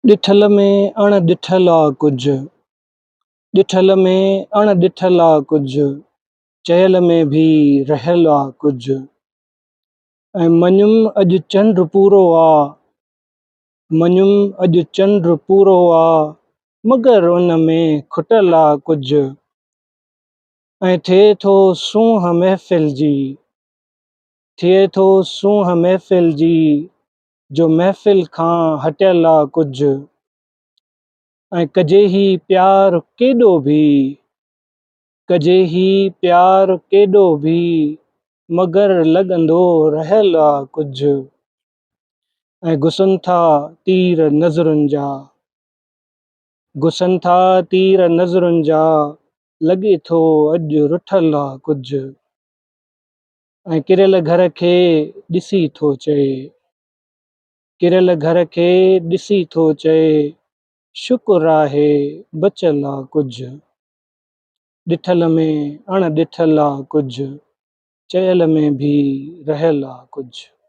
ॾिठल में अणॾिठल आ कुझु, ॾिठल में अणॾिठल आ कुझु, चयल में भी रहियल आ कुझु। ऐं मञुमि अॼु चंड पूरो आ, मञुमि अॼु चंड पूरो आ, मगर उन में खुटल आ कुझु। ऐं थिए थो सूंह महफ़िल जी, थिए थो सूंह महफ़िल जी, जो महफ़िल खां हटियल आ कुझु। ऐं कजे ही प्यार केॾो भी, कजे ही प्यार केॾो भी, मगर लॻंदो रहियल आ कुझु। ऐं घुसनि था तीर नज़रुनि जा, घुसनि था तीर नज़रुनि जा, लॻे थो अॼु रुठल आ कुझु। ऐं किरियल घर खे ॾिसी थो चए, किरियल घर खे ॾिसी थो चए, शुक्र आहे बचियल आ कुझु। ॾिठल में अणॾिठल आ कुझु, चयल में भी रहियल आ कुझु।